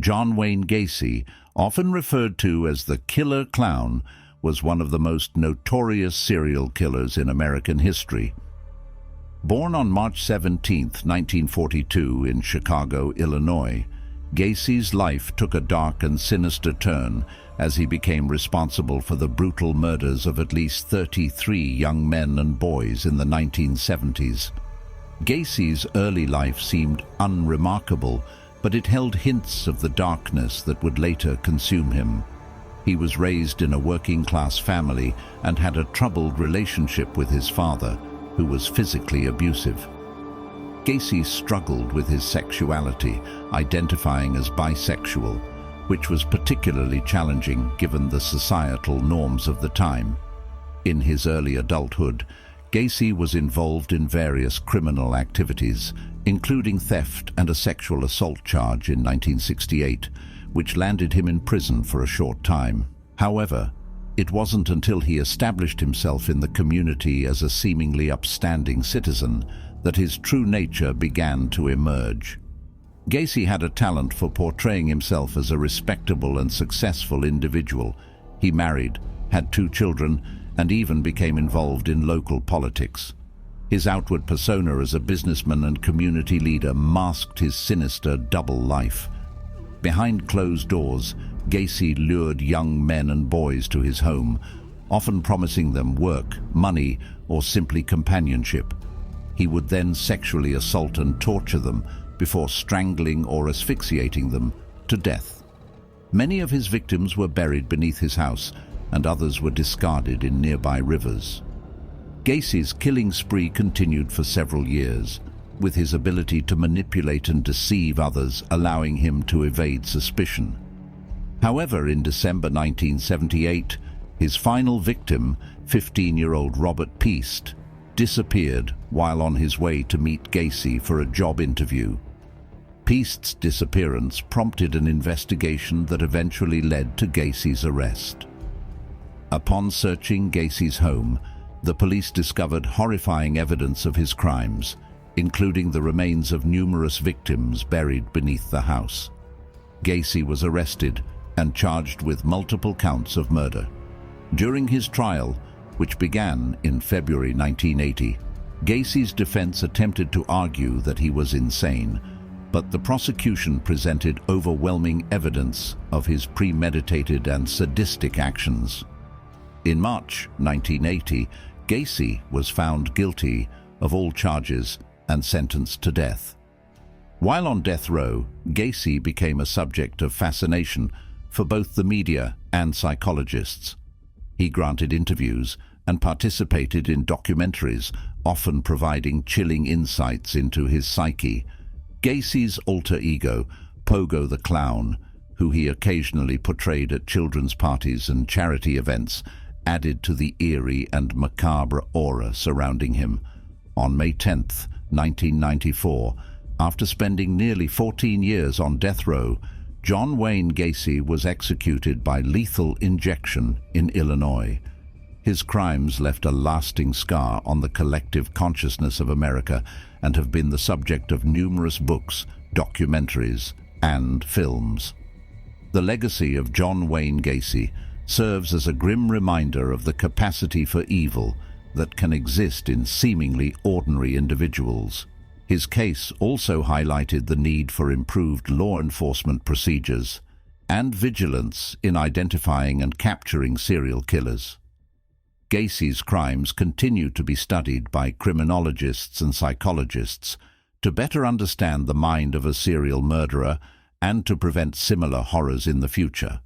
John Wayne Gacy, often referred to as the Killer Clown, was one of the most notorious serial killers in American history. Born on March 17, 1942 in Chicago, Illinois, Gacy's life took a dark and sinister turn as he became responsible for the brutal murders of at least 33 young men and boys in the 1970s. Gacy's early life seemed unremarkable, but it held hints of the darkness that would later consume him. He was raised in a working-class family and had a troubled relationship with his father, who was physically abusive. Gacy struggled with his sexuality, identifying as bisexual, which was particularly challenging given the societal norms of the time. In his early adulthood, Gacy was involved in various criminal activities, including theft and a sexual assault charge in 1968, which landed him in prison for a short time. However, it wasn't until he established himself in the community as a seemingly upstanding citizen that his true nature began to emerge. Gacy had a talent for portraying himself as a respectable and successful individual. He married, had 2 children, and even became involved in local politics. His outward persona as a businessman and community leader masked his sinister double life. Behind closed doors, Gacy lured young men and boys to his home, often promising them work, money, or simply companionship. He would then sexually assault and torture them before strangling or asphyxiating them to death. Many of his victims were buried beneath his house, and others were discarded in nearby rivers. Gacy's killing spree continued for several years, with his ability to manipulate and deceive others allowing him to evade suspicion. However, in December 1978, his final victim, 15-year-old Robert Piest, disappeared while on his way to meet Gacy for a job interview. Piest's disappearance prompted an investigation that eventually led to Gacy's arrest. Upon searching Gacy's home, the police discovered horrifying evidence of his crimes, including the remains of numerous victims buried beneath the house. Gacy was arrested and charged with multiple counts of murder. During his trial, which began in February 1980, Gacy's defense attempted to argue that he was insane, but the prosecution presented overwhelming evidence of his premeditated and sadistic actions. In March 1980, Gacy was found guilty of all charges and sentenced to death. While on death row, Gacy became a subject of fascination for both the media and psychologists. He granted interviews and participated in documentaries, often providing chilling insights into his psyche. Gacy's alter ego, Pogo the Clown, who he occasionally portrayed at children's parties and charity events, added to the eerie and macabre aura surrounding him. On May 10, 1994, after spending nearly 14 years on death row, John Wayne Gacy was executed by lethal injection in Illinois. His crimes left a lasting scar on the collective consciousness of America and have been the subject of numerous books, documentaries, and films. The legacy of John Wayne Gacy serves as a grim reminder of the capacity for evil that can exist in seemingly ordinary individuals. His case also highlighted the need for improved law enforcement procedures and vigilance in identifying and capturing serial killers. Gacy's crimes continue to be studied by criminologists and psychologists to better understand the mind of a serial murderer and to prevent similar horrors in the future.